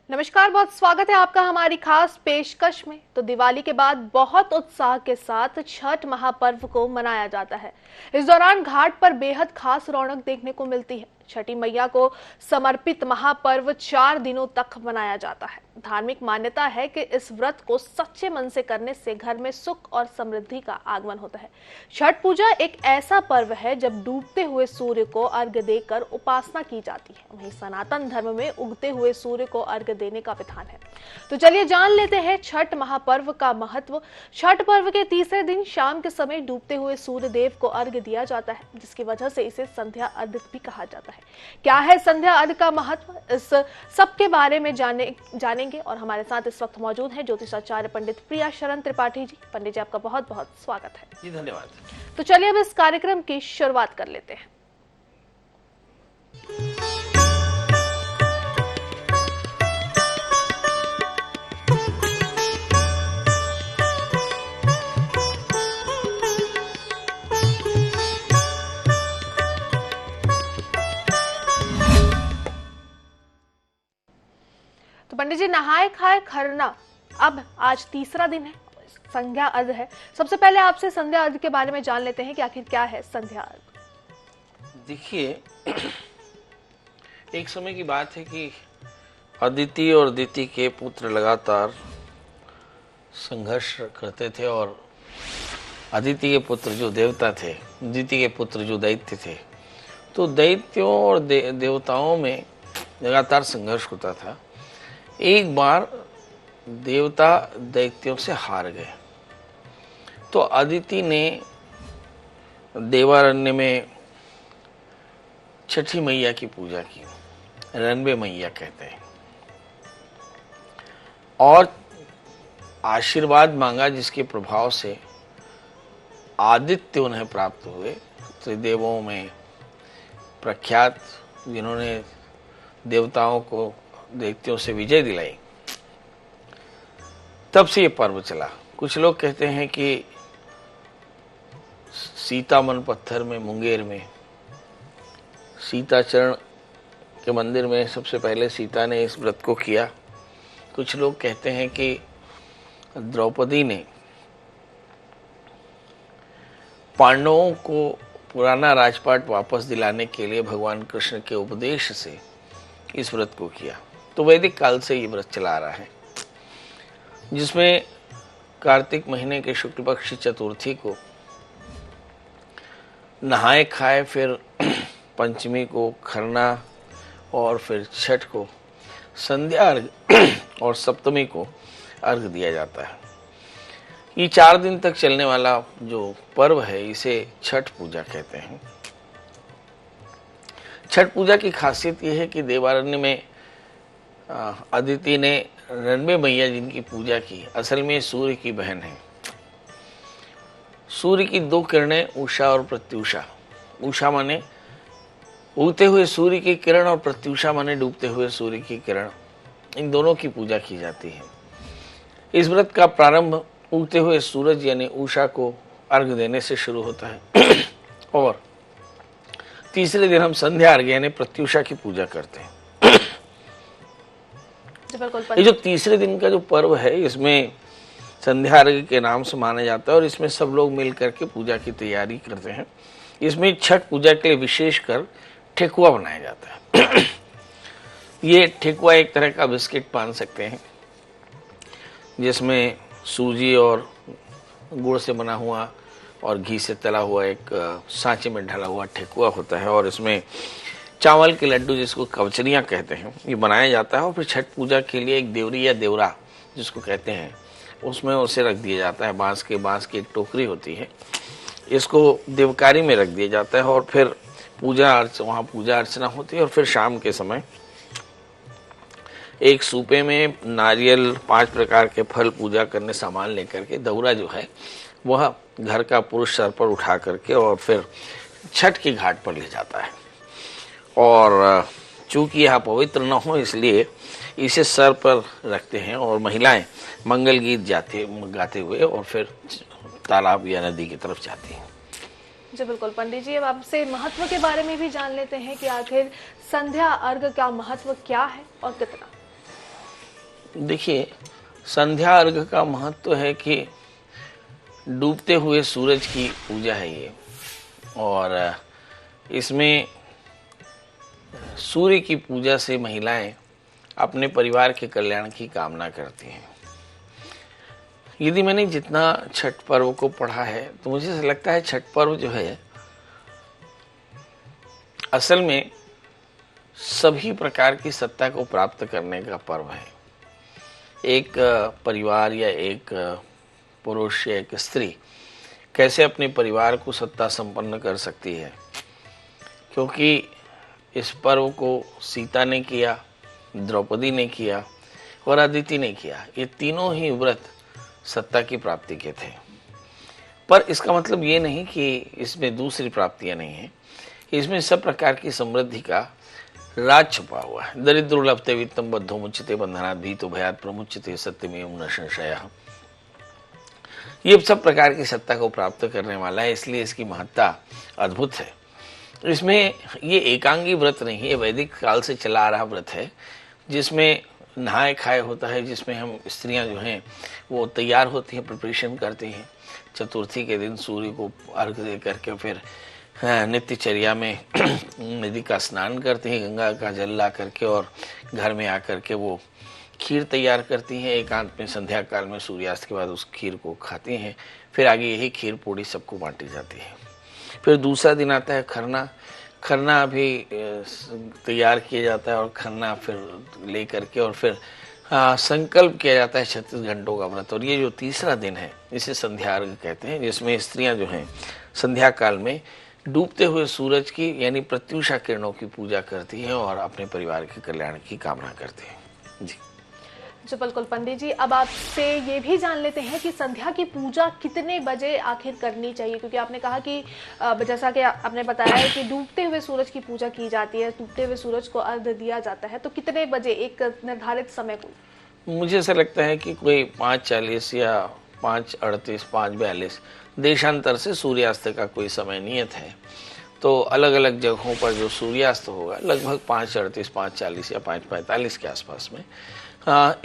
नमस्कार, बहुत स्वागत है आपका हमारी खास पेशकश में। तो दिवाली के बाद बहुत उत्साह के साथ छठ महापर्व को मनाया जाता है। इस दौरान घाट पर बेहद खास रौनक देखने को मिलती है। छठी मैया को समर्पित महापर्व 4 दिनों तक मनाया जाता है। धार्मिक मान्यता है कि इस व्रत को सच्चे मन से करने से घर में सुख और समृद्धि का आगमन होता है। छठ पूजा एक ऐसा पर्व है जब डूबते हुए सूर्य को अर्घ्य देकर उपासना की जाती है। वहीं सनातन धर्म में उगते हुए सूर्य को अर्घ्य देने का विधान है। तो चलिए जान लेते हैं छठ महापर्व का महत्व। छठ पर्व के तीसरे दिन शाम के समय डूबते हुए सूर्य देव को अर्घ्य दिया जाता है, जिसकी वजह से इसे संध्या अर्घ्य भी कहा जाता है। क्या है संध्या अर्घ्य का महत्व, इस सब के बारे में जानेंगे और हमारे साथ इस वक्त मौजूद हैं ज्योतिषाचार्य पंडित प्रिया शरण त्रिपाठी जी। पंडित जी, आपका बहुत बहुत स्वागत है। जी धन्यवाद। तो चलिए अब इस कार्यक्रम की शुरुआत कर लेते हैं। तो पंडित जी, नहाए खाए खरना अब आज तीसरा दिन है, संध्या अर्घ्य है। सबसे पहले आपसे संध्या अर्घ्य के बारे में जान लेते हैं कि आखिर क्या है संध्या अर्घ्य। देखिए, एक समय की बात है कि अदिति और दिति के पुत्र लगातार संघर्ष करते थे और अदिति के पुत्र जो देवता थे, दिति के पुत्र जो दैत्य थे, तो दैत्यों और देवताओं में लगातार संघर्ष होता था। एक बार देवता दैत्यों से हार गए तो अदिति ने देवारण्य में छठी मैया की पूजा की, रणबे मैया कहते हैं, और आशीर्वाद मांगा, जिसके प्रभाव से आदित्य उन्हें प्राप्त हुए। त्रिदेवों में प्रख्यात, जिन्होंने देवताओं को दैत्यों से विजय दिलाई। तब से ये पर्व चला। कुछ लोग कहते हैं कि सीतामन पत्थर में, मुंगेर में, सीताचरण के मंदिर में सबसे पहले सीता ने इस व्रत को किया। कुछ लोग कहते हैं कि द्रौपदी ने पांडवों को पुराना राजपाट वापस दिलाने के लिए भगवान कृष्ण के उपदेश से इस व्रत को किया। तो वैदिक काल से ये व्रत चला आ रहा है, जिसमें कार्तिक महीने के शुक्ल पक्ष चतुर्थी को नहाए खाए, फिर पंचमी को खरना, और फिर छठ को संध्या अर्घ, और सप्तमी को अर्घ दिया जाता है। ये 4 दिन तक चलने वाला जो पर्व है, इसे छठ पूजा कहते हैं। छठ पूजा की खासियत यह है कि देवारण्य में अदिति ने रणबे मैया जिनकी पूजा की, असल में सूर्य की बहन है। सूर्य की 2 किरणें, उषा और प्रत्युषा। उषा माने उगते हुए सूर्य की किरण और प्रत्युषा माने डूबते हुए सूर्य की किरण। इन दोनों की पूजा की जाती है। इस व्रत का प्रारंभ उगते हुए सूरज यानी उषा को अर्घ्य देने से शुरू होता है और तीसरे दिन हम संध्या अर्घ्य यानी प्रत्युषा की पूजा करते हैं। ये जो तीसरे दिन का जो पर्व है, इसमें संध्या अर्घ्य के नाम से माना जाता है और इसमें सब लोग मिल करके पूजा की तैयारी करते हैं। इसमें छठ पूजा के लिए विशेषकर ठेकुआ बनाया जाता है। ये ठेकुआ एक तरह का बिस्किट मान सकते हैं, जिसमें सूजी और गुड़ से बना हुआ और घी से तला हुआ एक सांचे में ढला हुआ ठेकुआ होता है, और इसमें चावल के लड्डू, जिसको कवचरियाँ कहते हैं, ये बनाया जाता है। और फिर छठ पूजा के लिए एक देवरी या देवरा जिसको कहते हैं, उसमें उसे रख दिया जाता है। बांस की एक टोकरी होती है, इसको देवकारी में रख दिया जाता है और फिर वहाँ पूजा अर्चना होती है। और फिर शाम के समय एक सूपे में नारियल, 5 प्रकार के फल, पूजा करने सामान लेकर के दौरा जो है वह घर का पुरुष सर पर उठा करके और फिर छठ की घाट पर ले जाता है। और चूंकि यह पवित्र न हो, इसलिए इसे सर पर रखते हैं और महिलाएं मंगल गीत गाते हुए और फिर तालाब या नदी की तरफ जाती हैं। जी बिल्कुल पंडित जी, अब आपसे महत्व के बारे में भी जान लेते हैं कि आखिर संध्या अर्घ का महत्व क्या है और कितना। देखिए, संध्या अर्घ का महत्व है कि डूबते हुए सूरज की पूजा है ये, और इसमें सूर्य की पूजा से महिलाएं अपने परिवार के कल्याण की कामना करती हैं। यदि मैंने जितना छठ पर्व को पढ़ा है तो मुझे ऐसा लगता है छठ पर्व जो है असल में सभी प्रकार की सत्ता को प्राप्त करने का पर्व है। एक परिवार या एक पुरुष या एक स्त्री कैसे अपने परिवार को सत्ता संपन्न कर सकती है, क्योंकि इस पर्व को सीता ने किया, द्रौपदी ने किया और अदिति ने किया। ये तीनों ही व्रत सत्ता की प्राप्ति के थे। पर इसका मतलब ये नहीं कि इसमें दूसरी प्राप्तियां नहीं हैं। इसमें सब प्रकार की समृद्धि का राज छुपा हुआ है। दरिद्र लभते वित्तम बद्धो मुच्यते बंधनात् भीतो भयात् प्रमुच्यते सत्यमेव न संशयः। ये सब प्रकार की सत्ता को प्राप्त करने वाला है, इसलिए इसकी महत्ता अद्भुत है। इसमें ये एकांगी व्रत नहीं है, वैदिक काल से चला आ रहा व्रत है, जिसमें नहाए खाए होता है, जिसमें हम स्त्रियां जो हैं वो तैयार होती हैं, प्रिपरेशन करती हैं। चतुर्थी के दिन सूर्य को अर्घ दे करके फिर नित्यचर्या में नदी का स्नान करती हैं, गंगा का जल ला करके, और घर में आकर के वो खीर तैयार करती हैं। एकांत में संध्या काल में सूर्यास्त के बाद उस खीर को खाती हैं। फिर आगे यही खीर पूड़ी सबको बांटी जाती है। फिर दूसरा दिन आता है खरना। खरना भी तैयार किया जाता है और खरना फिर ले करके और फिर संकल्प किया जाता है 36 घंटों का व्रत। और ये जो तीसरा दिन है इसे संध्या अर्घ कहते हैं, जिसमें स्त्रियां जो हैं संध्या काल में डूबते हुए सूरज की यानी प्रत्यूषा किरणों की पूजा करती हैं और अपने परिवार के कल्याण की कामना करती हैं। जी बिल्कुल पंडित जी, अब आपसे ये भी जान लेते हैं कि संध्या की पूजा कितने बजे आखिर करनी चाहिए, क्योंकि आपने कहा कि जैसा कि आपने बताया है कि डूबते हुए सूरज की पूजा की जाती है, डूबते हुए सूरज को अर्घ्य दिया जाता है, तो कितने बजे एक निर्धारित समय को? मुझे ऐसा लगता है कि कोई 5:40 या 5:38, 5:42 देशांतर से सूर्यास्त का कोई समय नियत है। तो अलग अलग जगहों पर जो सूर्यास्त होगा लगभग 5:38, 5:40 या 5:45 के आसपास में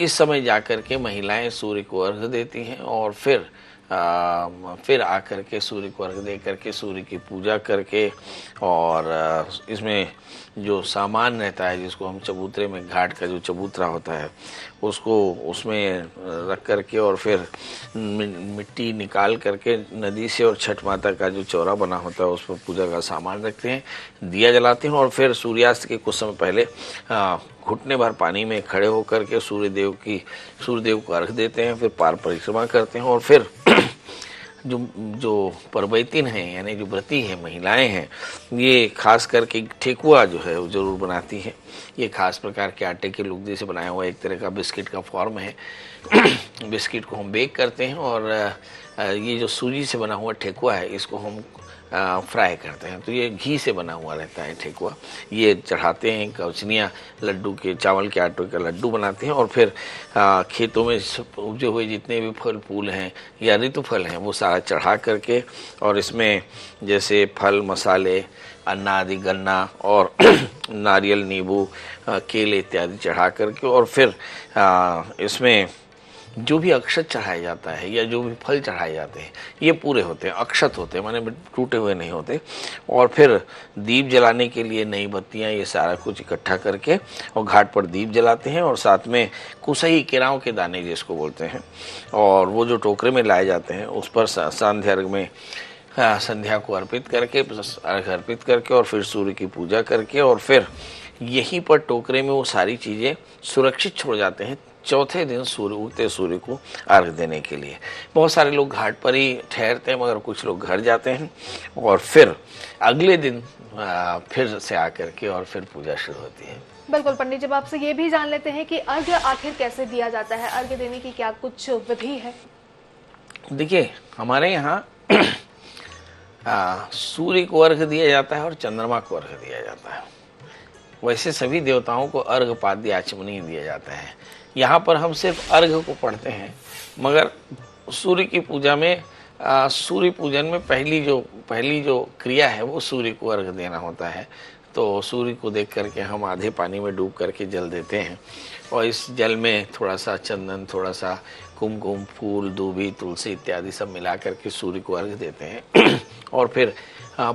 इस समय जाकर के महिलाएं सूर्य को अर्घ देती हैं और फिर आकर के सूर्य को अर्घ दे करके सूर्य की पूजा करके, और इसमें जो सामान रहता है जिसको हम चबूतरे में, घाट का जो चबूतरा होता है उसको उसमें रख करके और फिर मिट्टी निकाल करके नदी से, और छठ माता का जो चौरा बना होता है उस पर पूजा का सामान रखते हैं, दिया जलाते हैं और फिर सूर्यास्त के कुछ समय पहले घुटने भर पानी में खड़े होकर के सूर्यदेव को अर्घ देते हैं। फिर पार परिक्रमा करते हैं और फिर जो परवैतिन हैं यानी जो व्रती हैं महिलाएं हैं, ये खास करके ठेकुआ जो है वो जरूर बनाती हैं। ये खास प्रकार के आटे के लुगदी से बनाया हुआ एक तरह का बिस्किट का फॉर्म है। बिस्किट को हम बेक करते हैं और ये जो सूजी से बना हुआ ठेकुआ है इसको हम फ्राई करते हैं। तो ये घी से बना हुआ रहता है ठेकुआ। ये चढ़ाते हैं, कवचनियाँ लड्डू के, चावल के आटे का लड्डू बनाते हैं और फिर खेतों में उपजे हुए जितने भी फल फूल हैं या ऋतु फल हैं वो सारा चढ़ा करके, और इसमें जैसे फल, मसाले, अन्ना आदि, गन्ना और नारियल, नींबू, केले इत्यादि चढ़ा करके, और फिर इसमें जो भी अक्षत चढ़ाया जाता है या जो भी फल चढ़ाए जाते हैं ये पूरे होते हैं, अक्षत होते हैं, माने टूटे हुए नहीं होते। और फिर दीप जलाने के लिए नई बत्तियां, ये सारा कुछ इकट्ठा करके और घाट पर दीप जलाते हैं, और साथ में कुसही, केराव के दाने जिसको बोलते हैं, और वो जो टोकरे में लाए जाते हैं उस पर संध्या अर्घ में संध्या को अर्पित करके, अर्घ अर्पित करके और फिर सूर्य की पूजा करके, और फिर यहीं पर टोकरे में वो सारी चीज़ें सुरक्षित छोड़ जाते हैं चौथे दिन सूर्य उगते सूर्य को अर्घ देने के लिए। बहुत सारे लोग घाट पर ही ठहरते हैं, मगर कुछ लोग घर जाते हैं और फिर अगले दिन फिर से आकर के और फिर पूजा शुरू होती है। बिल्कुल पंडित जी, आपसे ये भी जान लेते हैं कि अर्घ्य आखिर कैसे दिया जाता है, अर्घ्य देने की क्या कुछ विधि है? देखिए, हमारे यहाँ सूर्य को अर्घ दिया जाता है और चंद्रमा को अर्घ दिया जाता है। वैसे सभी देवताओं को अर्घ, पाद्य, आचमनी दिया जाता है। यहाँ पर हम सिर्फ अर्घ को पढ़ते हैं, मगर सूर्य की पूजा में सूर्य पूजन में पहली जो क्रिया है वो सूर्य को अर्घ देना होता है। तो सूर्य को देख करके हम आधे पानी में डूब करके जल देते हैं और इस जल में थोड़ा सा चंदन, थोड़ा सा कुमकुम, फूल, दूबी, तुलसी इत्यादि सब मिला करके सूर्य को अर्घ देते हैं और फिर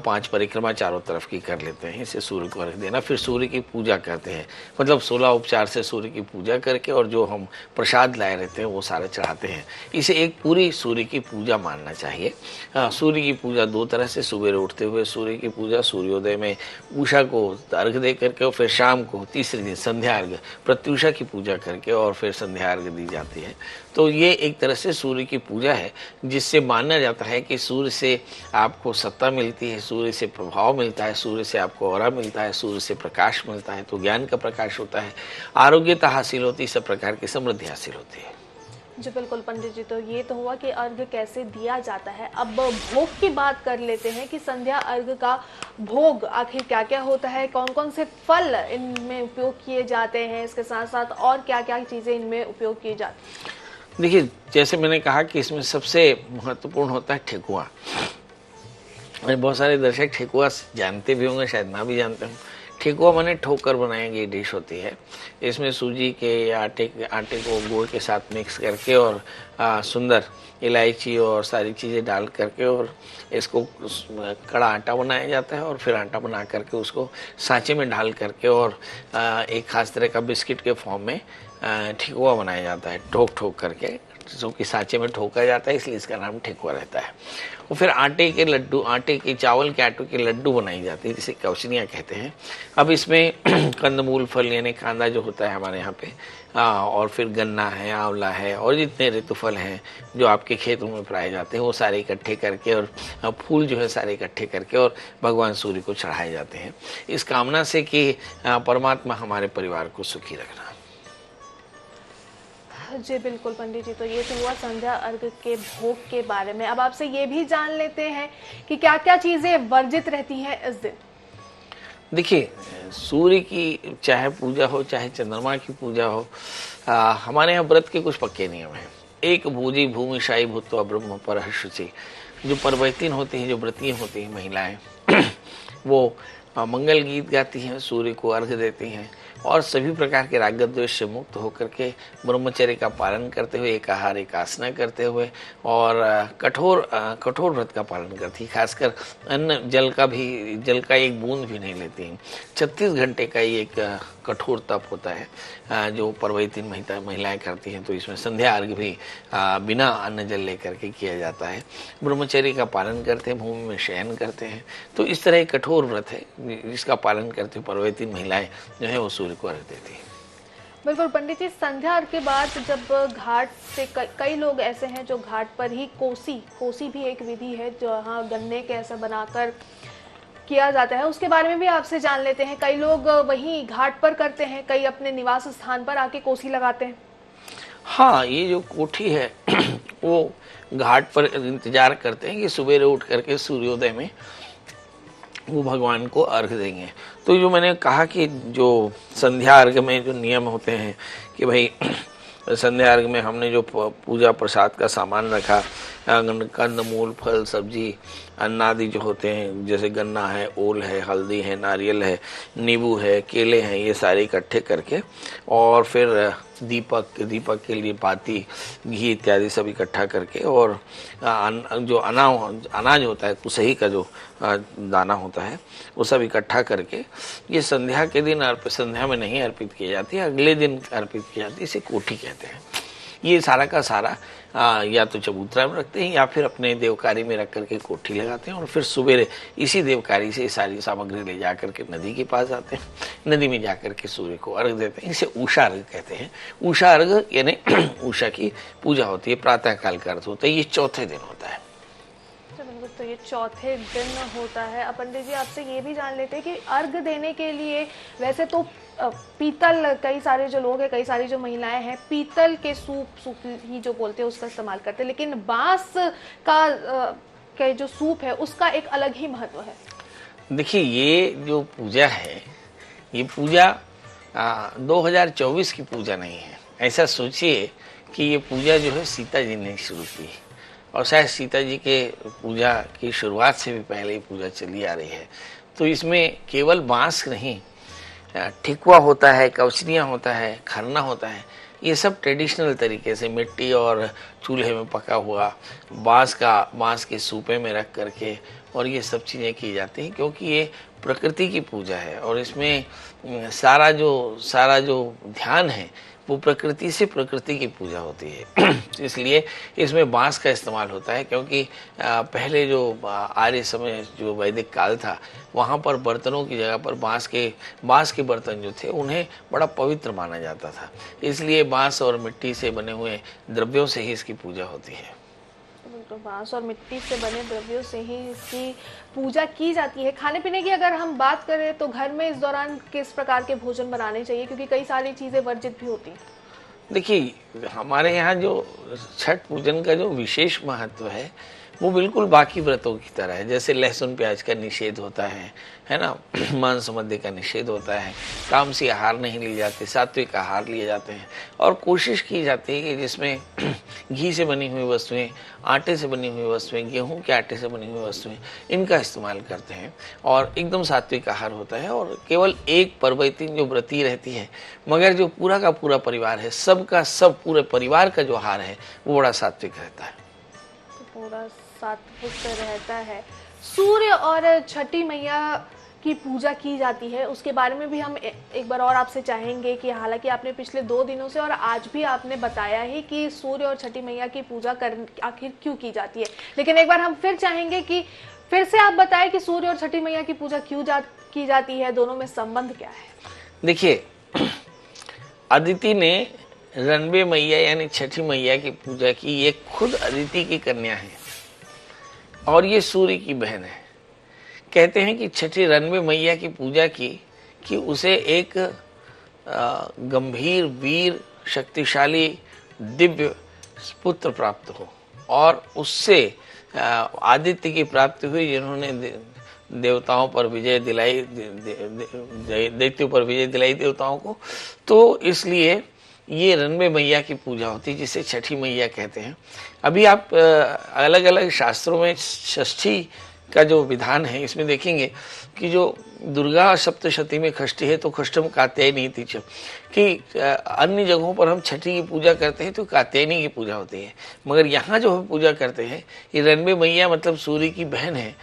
5 परिक्रमा चारों तरफ की कर लेते हैं। इसे सूर्य को अर्घ देना, फिर सूर्य की पूजा करते हैं, मतलब 16 उपचार से सूर्य की पूजा करके और जो हम प्रसाद लाए रहते हैं वो सारे चढ़ाते हैं। इसे एक पूरी सूर्य की पूजा मानना चाहिए। सूर्य की पूजा 2 तरह से, सुबह उठते हुए सूर्य की पूजा, सूर्योदय में उषा को अर्घ दे करके और फिर शाम को तीसरे दिन संध्या अर्घ, प्रत्युषा की पूजा करके और फिर संध्या अर्घ दी जाती है। तो ये एक तरह से सूर्य की पूजा है, जिससे माना जाता है कि सूर्य से आपको सत्ता मिलती है, सूर्य से प्रभाव मिलता है, सूर्य से आपको ऑरा मिलता है, सूर्य से प्रकाश मिलता है, तो ज्ञान का प्रकाश होता है, आरोग्यता हासिल होती है, सब प्रकार की समृद्धि हासिल होती है। जी बिल्कुल पंडित जी, तो ये तो हुआ कि अर्घ कैसे दिया जाता है। अब भोग की बात कर लेते हैं कि संध्या अर्घ का भोग आखिर क्या क्या होता है, कौन कौन से फल इनमें उपयोग किए जाते हैं, इसके साथ साथ और क्या क्या चीज़ें इनमें उपयोग की जाती हैं। देखिए, जैसे मैंने कहा कि इसमें सबसे महत्वपूर्ण होता है ठेकुआ। बहुत सारे दर्शक ठेकुआ जानते भी होंगे, शायद ना भी जानते हों। ठेकुआ माने ठोकर बनाई गई डिश होती है। इसमें सूजी के या आटे को गुड़ के साथ मिक्स करके और सुंदर इलायची और सारी चीज़ें डाल करके और इसको कड़ा आटा बनाया जाता है और फिर आटा बना करके उसको सांचे में डाल करके और एक खास तरह का बिस्किट के फॉर्म में ठेकुआ बनाया जाता है, ठोक करके, जो कि सांचे में ठोका जाता है, इसलिए इसका नाम ठेकुआ रहता है। और फिर चावल के आटे के लड्डू बनाई जाती है, जिसे कवचनियाँ कहते हैं। अब इसमें कंदमूल फल यानी कांदा जो होता है हमारे यहाँ पे, और फिर गन्ना है, आंवला है और जितने ऋतु फल हैं जो आपके खेतों में पाए जाते हैं, वो सारे इकट्ठे करके और फूल जो है सारे इकट्ठे करके और भगवान सूर्य को चढ़ाए जाते हैं, इस कामना से कि परमात्मा हमारे परिवार को सुखी रखना। जी बिल्कुल पंडित जी, तो ये तो हुआ संध्या अर्घ के भोग के बारे में। अब आपसे ये भी जान लेते हैं कि क्या क्या चीजें वर्जित रहती हैं इस दिन। देखिए, सूर्य की चाहे पूजा हो चाहे चंद्रमा की पूजा हो, हमारे यहाँ व्रत के कुछ पक्के नियम हैं। एक भूजी भूमिशाई भूत्वा ब्रह्म पर शुचि, जो परवैतीन होती हैं, जो व्रती होती हैं महिलाएं वो मंगल गीत गाती हैं, सूर्य को अर्घ देती हैं और सभी प्रकार के राग द्वेष से मुक्त होकर के ब्रह्मचर्य का पालन करते हुए, एक आहार एक आसना करते हुए और कठोर व्रत का पालन करती है। खासकर अन्न जल का एक बूंद भी नहीं लेती हैं। 36 घंटे का ये एक कठोर तप होता है जो परवैतीन महिलाएं करती हैं। तो इसमें संध्या अर्घ भी बिना अन्न जल लेकर के किया जाता है। ब्रह्मचर्य का पालन करते हैं, भूमि में शयन करते हैं। तो इस तरह एक कठोर व्रत है जिसका पालन करते हुए परवैतीन महिलाएं जो है वो सूर्य को अर्घ देती है। बिल्कुल पंडित जी, संध्या अर्घ के बाद जब घाट से कई लोग ऐसे हैं जो घाट पर ही कोसी भी एक विधि है जहाँ गन्ने के ऐसा बनाकर किया जाता है, उसके बारे में भी आपसे जान लेते हैं। कई लोग वहीं घाट पर करते हैं, कई अपने निवास स्थान पर आके कोसी लगाते हैं। हाँ, ये जो कोठी है वो घाट पर इंतजार करते हैं कि सुबह उठ करके सूर्योदय में वो भगवान को अर्घ देंगे। तो जो मैंने कहा कि जो संध्या अर्घ में जो नियम होते हैं कि भाई संध्या अर्घ में हमने जो पूजा प्रसाद का सामान रखा, कंदमूल, फल, सब्जी, अन्न आदि जो होते हैं, जैसे गन्ना है, ओल है, हल्दी है, नारियल है, नींबू है, केले हैं, ये सारे इकट्ठे करके और फिर दीपक के लिए बाती, घी इत्यादि सब इकट्ठा करके और जो अनाज होता है, कुसही का जो दाना होता है, वो सब इकट्ठा करके ये संध्या के दिन संध्या में नहीं अर्पित की जाती है, अगले दिन अर्पित की जाती है। इसे कोठी कहते हैं। ये सारा का सारा या तो चबूतरा में रखते हैं या फिर अपने देवकारी में रख करके कोठी लगाते हैं और फिर सुबह इसी देवकारी से सारी सामग्री ले जा करके नदी के पास जाते हैं, नदी में जा करके सूर्य को अर्घ देते हैं। इसे उषा अर्घ कहते हैं। उषा अर्घ यानी उषा की पूजा होती है, प्रातः काल का अर्थ होता है। ये चौथे दिन होता है। तो ये चौथे दिन होता है। पंडित जी, आपसे ये भी जान लेते हैं कि अर्घ देने के लिए वैसे तो पीतल, कई सारे जो लोग हैं, कई सारी जो महिलाएं हैं, पीतल के सूप ही जो बोलते हैं उसका इस्तेमाल करते हैं, लेकिन बांस का जो सूप है उसका एक अलग ही महत्व है। देखिए, ये जो पूजा है, ये पूजा 2024 की पूजा नहीं है। ऐसा सोचिए कि ये पूजा जो है सीता जी ने शुरू की और शायद सीता जी के पूजा की शुरुआत से भी पहले ही पूजा चली आ रही है। तो इसमें केवल बांस नहीं, ठेकुआ होता है, कवचनियाँ होता है, खरना होता है। ये सब ट्रेडिशनल तरीके से मिट्टी और चूल्हे में पका हुआ बांस के सूपे में रख करके और ये सब चीज़ें की जाती हैं, क्योंकि ये प्रकृति की पूजा है और इसमें सारा जो ध्यान है वो प्रकृति से प्रकृति की पूजा होती है। इसलिए इसमें बांस का इस्तेमाल होता है, क्योंकि पहले जो आर्य समय जो वैदिक काल था वहाँ पर बर्तनों की जगह पर बांस के बर्तन जो थे उन्हें बड़ा पवित्र माना जाता था। इसलिए बांस और मिट्टी से बने हुए द्रव्यों से ही इसकी पूजा होती है। तो बांस और मिट्टी से बने द्रव्यों से ही इसकी पूजा की जाती है। खाने पीने की अगर हम बात करें तो घर में इस दौरान किस प्रकार के भोजन बनाने चाहिए, क्योंकि कई सारी चीजें वर्जित भी होती हैं? देखिए, हमारे यहाँ जो छठ पूजन का जो विशेष महत्व है वो बिल्कुल बाकी व्रतों की तरह है। जैसे लहसुन प्याज का निषेध होता है ना, मांस मद्य का निषेध होता है, तामसी आहार नहीं लिए जाते, सात्विक आहार लिए जाते हैं और कोशिश की जाती है कि जिसमें घी से बनी हुई वस्तुएं, आटे से बनी हुई वस्तुएं, गेहूं के आटे से बनी हुई वस्तुएं, इनका इस्तेमाल करते हैं और एकदम सात्विक आहार होता है। और केवल एक परवैतीन जो व्रती रहती है, मगर जो पूरा का पूरा परिवार है, सबका सब पूरे परिवार का जो आहार है वो बड़ा सात्विक रहता है। पूरा सात्विक रहता है। सूर्य और छठी मैया की पूजा की जाती है, उसके बारे में भी हम एक बार और आपसे चाहेंगे कि हालांकि आपने पिछले 2 दिनों से और आज भी आपने बताया है कि सूर्य और छठी मैया की पूजा आखिर क्यों की जाती है, लेकिन एक बार हम फिर चाहेंगे कि फिर से आप बताएं कि सूर्य और छठी मैया की पूजा क्यों की जाती है, दोनों में संबंध क्या है? देखिए, अदिति ने रणबे मैया यानी छठी मैया की पूजा की। ये खुद अदिति की कन्या है और ये सूर्य की बहन है। कहते हैं कि छठी रणबे मैया की पूजा की कि उसे एक गंभीर, वीर, शक्तिशाली, दिव्य पुत्र प्राप्त हो और उससे आदित्य की प्राप्ति हुई, जिन्होंने देवताओं पर विजय दिलाई, दैत्यों पर विजय दिलाई देवताओं को। तो इसलिए ये रणबे मैया की पूजा होती है, जिसे छठी मैया कहते हैं। अभी आप अलग अलग शास्त्रों में षष्ठी का जो विधान है इसमें देखेंगे कि जो दुर्गा सप्तशती में षष्ठी है तो षष्ठम कात्यायनी तीज, कि अन्य जगहों पर हम छठी की पूजा करते हैं तो कात्यायनी की पूजा होती है, मगर यहाँ जो हम पूजा करते हैं ये रणबे मैया मतलब सूर्य की बहन है,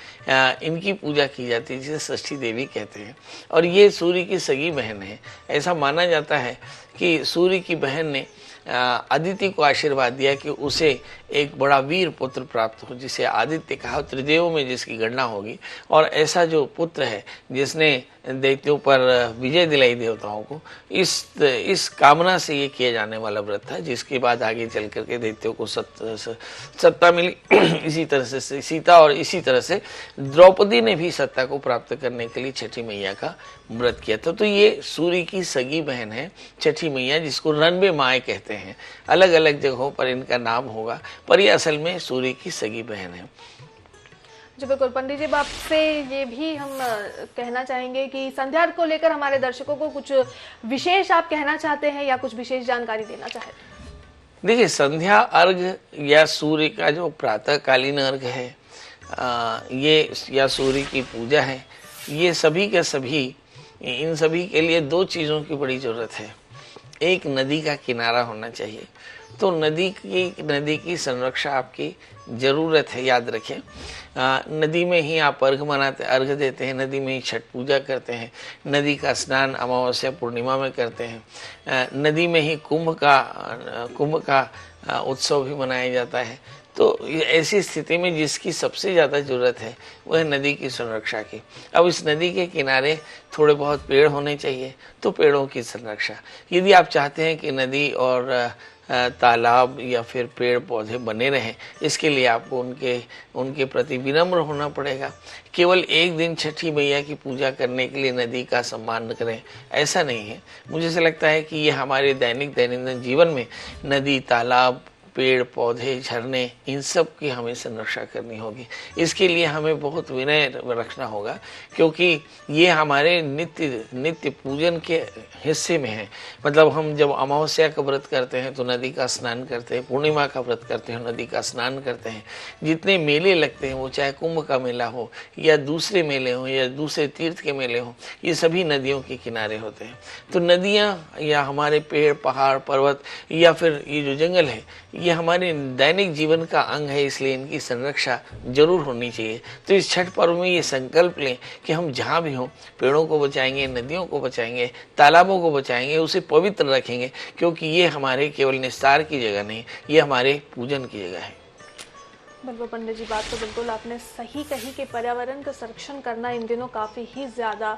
इनकी पूजा की जाती है, जिसे षष्ठी देवी कहते हैं। और ये सूर्य की सगी बहन है। ऐसा माना जाता है कि सूर्य की बहन ने आदित्य को आशीर्वाद दिया कि उसे एक बड़ा वीर पुत्र प्राप्त हो, जिसे आदित्य कहा, त्रिदेवों में जिसकी गणना होगी। और ऐसा जो पुत्र है जिसने दैत्यों पर विजय दिलाई देवताओं को, इस कामना से ये किया जाने वाला व्रत था, जिसके बाद आगे चल करके दैत्यों को सत्ता मिली। इसी तरह से सीता और इसी तरह से द्रौपदी ने भी सत्ता को प्राप्त करने के लिए छठी मैया का व्रत किया था। तो ये सूर्य की सगी बहन है छठी मैया, जिसको रणबे माए कहते हैं। अलग अलग जगहों पर इनका नाम होगा, पर ये असल में सूर्य की सगी बहन है। जी बिल्कुल। पंडित जी, आपसे ये भी हम कहना चाहेंगे कि संध्या को लेकर हमारे दर्शकों को कुछ विशेष आप कहना चाहते हैं या कुछ विशेष जानकारी देना चाहते हैं? देखिए, संध्या अर्घ या सूर्य का जो प्रातःकालीन अर्घ है, ये या सूर्य की पूजा है, ये सभी के सभी, इन सभी के लिए 2 चीज़ों की बड़ी ज़रूरत है। एक, नदी का किनारा होना चाहिए। तो नदी की संरक्षा आपकी ज़रूरत है, याद रखें। नदी में ही आप अर्घ देते हैं, नदी में ही छठ पूजा करते हैं, नदी का स्नान अमावस्या पूर्णिमा में करते हैं, नदी में ही कुंभ का उत्सव भी मनाया जाता है। तो ऐसी स्थिति में जिसकी सबसे ज़्यादा ज़रूरत है वह है नदी की संरक्षा की। अब इस नदी के किनारे थोड़े बहुत पेड़ होने चाहिए, तो पेड़ों की संरक्षा। यदि आप चाहते हैं कि नदी और तालाब या फिर पेड़ पौधे बने रहें, इसके लिए आपको उनके प्रति विनम्र होना पड़ेगा। केवल एक दिन छठी मैया की पूजा करने के लिए नदी का सम्मान करें, ऐसा नहीं है। मुझे ऐसा लगता है कि ये हमारे दैनिक दैनंदिन जीवन में नदी, तालाब, पेड़ पौधे झरने इन सब की हमें संरक्षा करनी होगी। इसके लिए हमें बहुत विनय रखना होगा, क्योंकि ये हमारे नित्य पूजन के हिस्से में है। मतलब हम जब अमावस्या का व्रत करते हैं तो नदी का स्नान करते हैं, पूर्णिमा का व्रत करते हैं नदी का स्नान करते हैं। जितने मेले लगते हैं, वो चाहे कुंभ का मेला हो या दूसरे मेले हो या दूसरे तीर्थ के मेले हो, ये सभी नदियों के किनारे होते हैं। तो नदियाँ या हमारे पेड़ पहाड़ पर्वत या फिर ये जो जंगल है, ये हमारे दैनिक जीवन का अंग है, इसलिए इनकी संरक्षा जरूर होनी चाहिए। तो इस छठ पर्व में ये संकल्प लें कि हम जहाँ भी हों पेड़ों को बचाएंगे, नदियों को बचाएंगे, तालाबों को बचाएंगे, उसे पवित्र रखेंगे, क्योंकि ये हमारे केवल निस्तार की जगह नहीं, ये हमारे पूजन की जगह है। बिल्कुल पंडित जी, बात तो बिल्कुल आपने सही कही कि पर्यावरण का संरक्षण करना इन दिनों काफ़ी ही ज़्यादा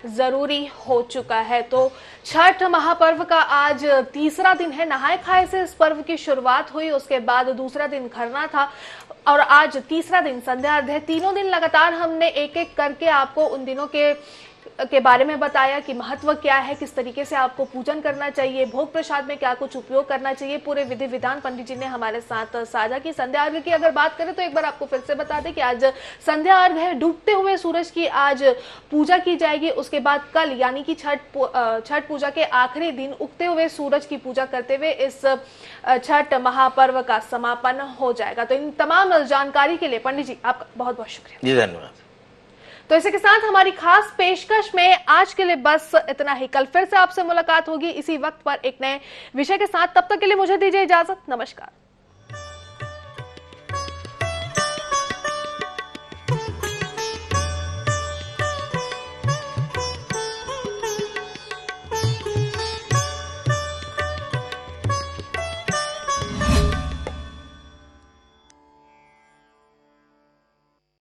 ज़रूरी हो चुका है। तो छठ महापर्व का आज तीसरा दिन है। नहाए खाए से इस पर्व की शुरुआत हुई, उसके बाद दूसरा दिन खरना था और आज तीसरा दिन संध्या अर्घ्य। तीनों दिन लगातार हमने एक एक करके आपको उन दिनों के बारे में बताया कि महत्व क्या है, किस तरीके से आपको पूजन करना चाहिए, भोग प्रसाद में क्या कुछ उपयोग करना चाहिए, पूरे विधि विधान पंडित जी ने हमारे साथ साझा की। संध्या अर्घ्य की अगर बात करें तो एक बार आपको फिर से बता दें कि आज संध्या अर्घ्य है, डूबते हुए सूरज की आज पूजा की जाएगी। उसके बाद कल यानी कि छठ पूजा के आखिरी दिन उगते हुए सूरज की पूजा करते हुए इस छठ महापर्व का समापन हो जाएगा। तो इन तमाम जानकारी के लिए पंडित जी आपका बहुत बहुत शुक्रिया। जी धन्यवाद। तो इसी के साथ हमारी खास पेशकश में आज के लिए बस इतना ही। कल फिर से आपसे मुलाकात होगी इसी वक्त पर एक नए विषय के साथ। तब तक के लिए मुझे दीजिए इजाजत। नमस्कार।